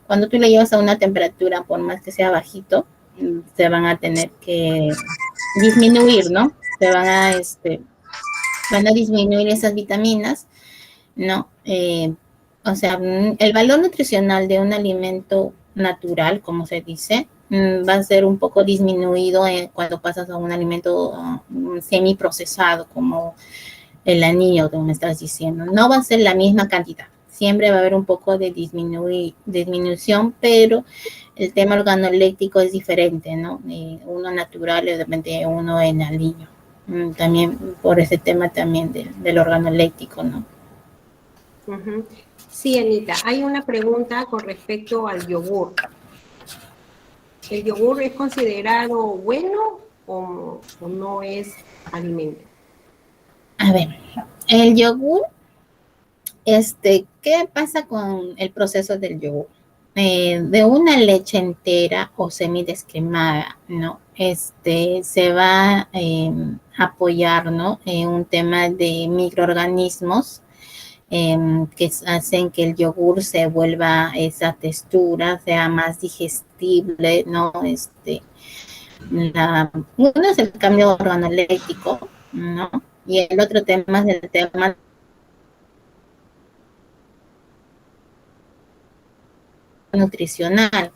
cuando tú le llevas a una temperatura, por más que sea bajito, se van a tener que disminuir, ¿no? Van a disminuir esas vitaminas, ¿no? O sea, el valor nutricional de un alimento natural, como se dice, va a ser un poco disminuido cuando pasas a un alimento semiprocesado, como el anillo, como me estás diciendo. No va a ser la misma cantidad. siempre va a haber un poco de disminución, pero el tema organoléctico es diferente, ¿no? Uno natural y de repente uno en aliño. También por ese tema también del organoléctico, ¿no? Ujú. Sí, Anita, hay una pregunta con respecto al yogur. ¿El yogur es considerado bueno o no es alimento? A ver, el yogur, ¿qué pasa con el proceso del yogur? De una leche entera o semidescremada, ¿no? Se va a apoyar, ¿no? Un tema de microorganismos que hacen que el yogur se vuelva esa textura, sea más digestible, ¿no? Uno es el cambio organoléctico, ¿no? Y el otro tema es el tema nutricional,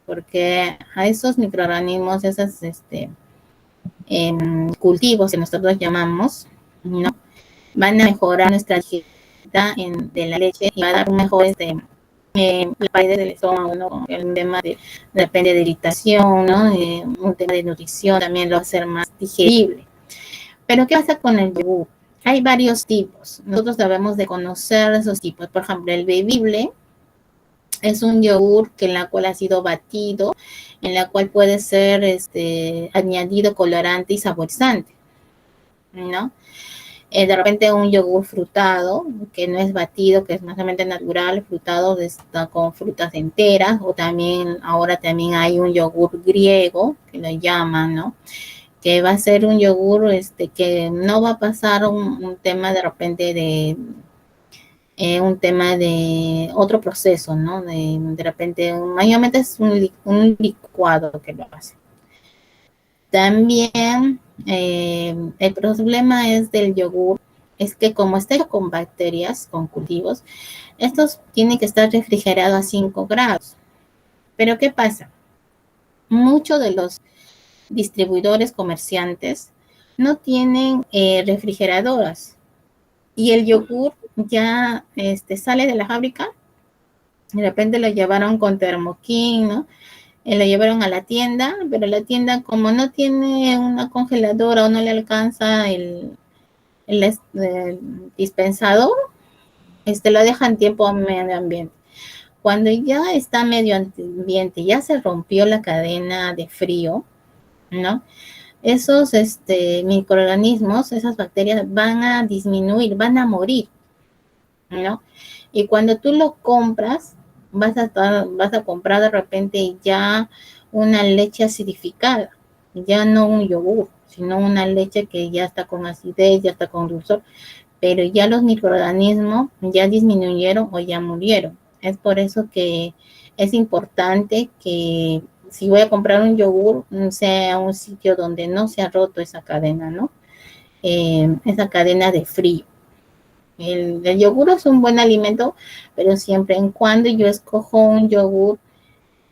porque a esos microorganismos, esos cultivos que nosotros llamamos, ¿no? Van a mejorar nuestra digestión de la leche y va a dar un mejor la pared del estómago, ¿no? El tema depende de irritación, ¿no? Un tema de nutrición también lo va a hacer más digerible. Pero ¿qué pasa con el yogur? Hay varios tipos. Nosotros debemos de conocer esos tipos. Por ejemplo, el bebible es un yogur que en la cual ha sido batido, en la cual puede ser añadido colorante y saborizante, ¿no? De repente un yogur frutado, que no es batido, que es más o menos natural, frutado está con frutas enteras, o también, ahora también hay un yogur griego, que lo llaman, ¿no? Que va a ser un yogur que no va a pasar un tema de repente de un tema de otro proceso, ¿no? De repente, mayormente es un licuado que lo hace. También el problema es del yogur, es que como está hecho con bacterias, con cultivos, estos tienen que estar refrigerados a 5 grados. Pero ¿qué pasa? Muchos de los distribuidores comerciantes no tienen refrigeradoras y el yogur ya sale de la fábrica, de repente lo llevaron con termoquín, ¿no? Lo llevaron a la tienda, pero la tienda como no tiene una congeladora o no le alcanza el dispensador, lo dejan tiempo a medio ambiente. Cuando ya está medio ambiente, ya se rompió la cadena de frío, ¿no? Esos microorganismos, esas bacterias van a disminuir, van a morir, ¿no? Y cuando tú lo compras, vas a comprar de repente ya una leche acidificada, ya no un yogur, sino una leche que ya está con acidez, ya está con dulzor, pero ya los microorganismos ya disminuyeron o ya murieron. Es por eso que es importante que si voy a comprar un yogur, sea un sitio donde no se ha roto esa cadena, ¿no? Esa cadena de frío. El yogur es un buen alimento, pero siempre en cuando yo escojo un yogur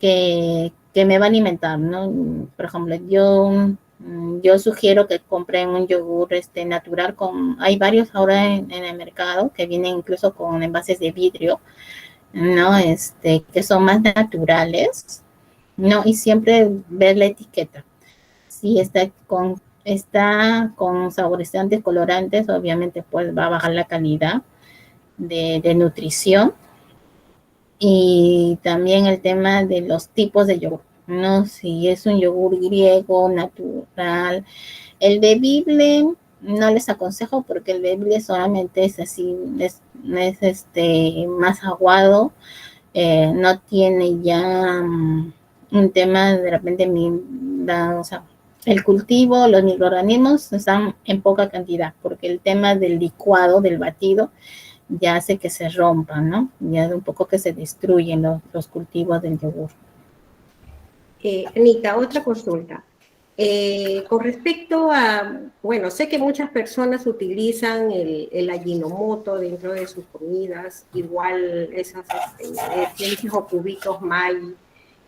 que me va a alimentar, ¿no? Por ejemplo, yo sugiero que compren un yogur natural hay varios ahora en el mercado que vienen incluso con envases de vidrio, ¿no? Que son más naturales, ¿no? Y siempre ver la etiqueta. Si está con saborizantes, colorantes, obviamente pues va a bajar la calidad de nutrición. Y también el tema de los tipos de yogur, ¿no? Si es un yogur griego, natural. El bebible no les aconsejo porque el bebible solamente es así, es más aguado, no tiene ya un tema de repente, o sea, el cultivo, los microorganismos están en poca cantidad porque el tema del licuado, del batido, ya hace que se rompan, ¿no? Ya de un poco que se destruyen los cultivos del yogur. Anita, otra consulta. Con respecto a, bueno, sé que muchas personas utilizan el Ajinomoto dentro de sus comidas, igual esas especies o cubitos Maggi.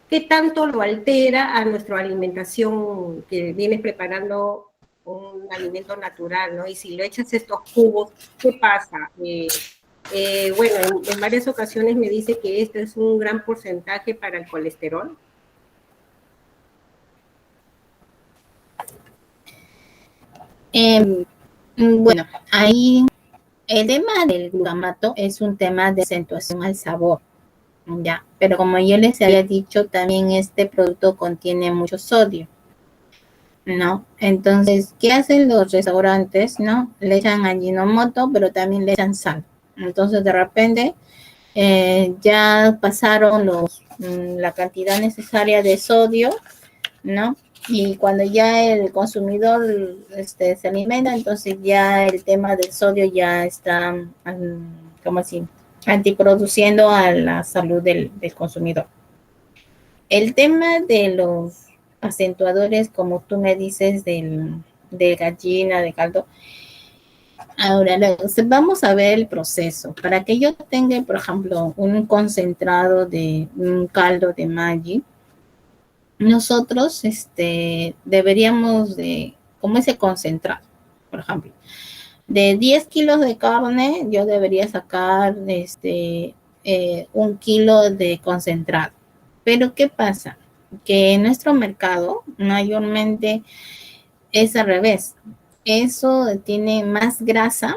¿Qué tanto lo altera a nuestra alimentación que vienes preparando un alimento natural, ¿no? Y si le echas estos cubos, ¿qué pasa? Bueno, en varias ocasiones me dice que este es un gran porcentaje para el colesterol. Bueno, ahí el tema del glutamato es un tema de acentuación al sabor, ya, pero como yo les había dicho, también este producto contiene mucho sodio, ¿no? Entonces, ¿qué hacen los restaurantes, no? Le echan Ajinomoto, pero también le echan sal. Entonces, de repente, ya pasaron la cantidad necesaria de sodio, ¿no? Y cuando ya el consumidor se alimenta, entonces ya el tema del sodio ya está, ¿cómo así? Antiproduciendo a la salud del consumidor. El tema de los acentuadores, como tú me dices, de gallina, de caldo, ahora vamos a ver el proceso. Para que yo tenga, por ejemplo, un concentrado de un caldo de Maggi, nosotros deberíamos de, como ese concentrado, por ejemplo, de 10 kilos de carne, yo debería sacar 1 kilo de concentrado. Pero ¿qué pasa? Que en nuestro mercado mayormente es al revés. Eso tiene más grasa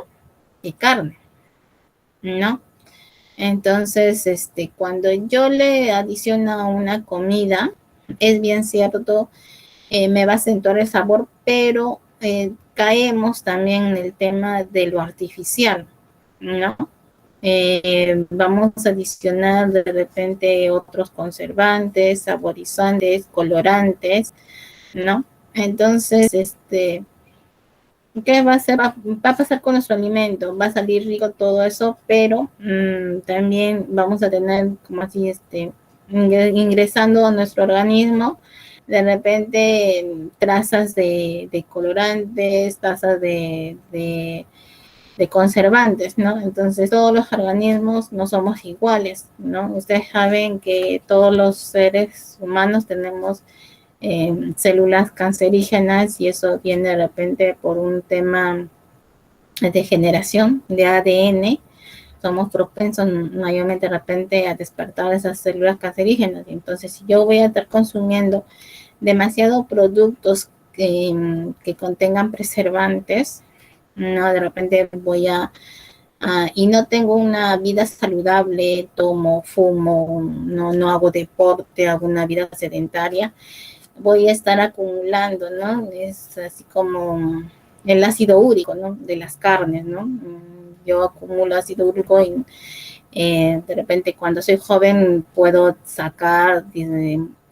que carne, ¿no? Entonces, cuando yo le adiciono una comida, es bien cierto, me va a acentuar el sabor, pero caemos también en el tema de lo artificial, ¿no? Vamos a adicionar de repente otros conservantes, saborizantes, colorantes, ¿no? Entonces, ¿qué va a hacer? Va a pasar con nuestro alimento, va a salir rico todo eso, pero también vamos a tener como así, ingresando a nuestro organismo, de repente trazas de colorantes, trazas de conservantes, ¿no? Entonces todos los organismos no somos iguales, ¿no? Ustedes saben que todos los seres humanos tenemos células cancerígenas y eso viene de repente por un tema de generación de ADN. Somos propensos mayormente de repente a despertar esas células cancerígenas. Entonces, si yo voy a estar consumiendo demasiados productos que contengan preservantes, no, de repente voy y no tengo una vida saludable, tomo, fumo, no hago deporte, hago una vida sedentaria, voy a estar acumulando, ¿no? Es así como el ácido úrico, ¿no? De las carnes, ¿no? Yo acumulo ácido úrico y de repente cuando soy joven puedo sacar,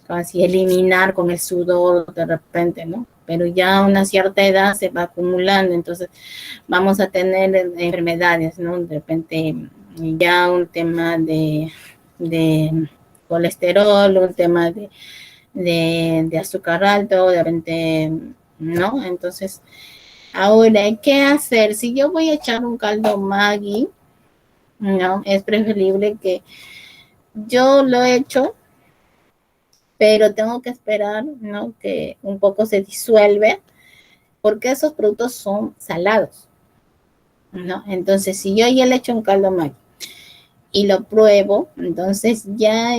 así eliminar con el sudor de repente, ¿no? Pero ya a una cierta edad se va acumulando, entonces vamos a tener enfermedades, ¿no? De repente ya un tema de colesterol, un tema de azúcar alto, de repente, ¿no? Entonces, ahora, ¿qué hacer? Si yo voy a echar un caldo Maggi, ¿no? Es preferible que yo lo echo, pero tengo que esperar, ¿no? Que un poco se disuelve, porque esos productos son salados, ¿no? Entonces, si yo ya le echo un caldo Maggi y lo pruebo, entonces ya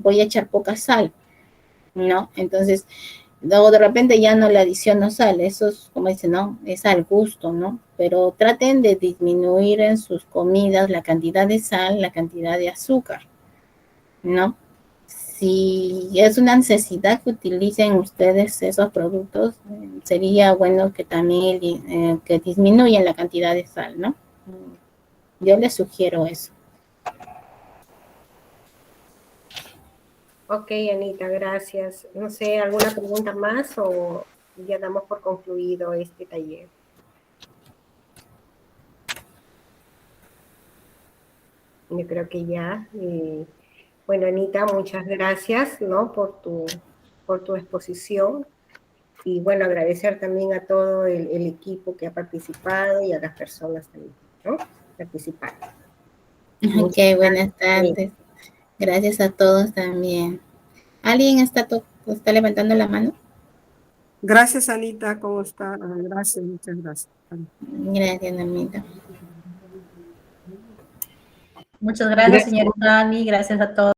voy a echar poca sal, ¿no? Entonces, luego de repente ya no le adiciono sal, eso es como dicen, ¿no? Es al gusto, ¿no? Pero traten de disminuir en sus comidas la cantidad de sal, la cantidad de azúcar, ¿no? Si es una necesidad que utilicen ustedes esos productos, sería bueno que también que disminuyan la cantidad de sal, ¿no? Yo les sugiero eso. Ok, Anita, gracias. No sé, ¿alguna pregunta más o ya damos por concluido este taller? Yo creo que ya. Bueno, Anita, muchas gracias, ¿no? por tu exposición. Y bueno, agradecer también a todo el equipo que ha participado y a las personas también, ¿no? Participaron. Ok, buenas tardes. Gracias a todos también. ¿Alguien está levantando la mano? Gracias, Anita, ¿cómo está? Gracias, muchas gracias. Gracias, Namita. Muchas gracias, señorita Dani. Gracias a todos.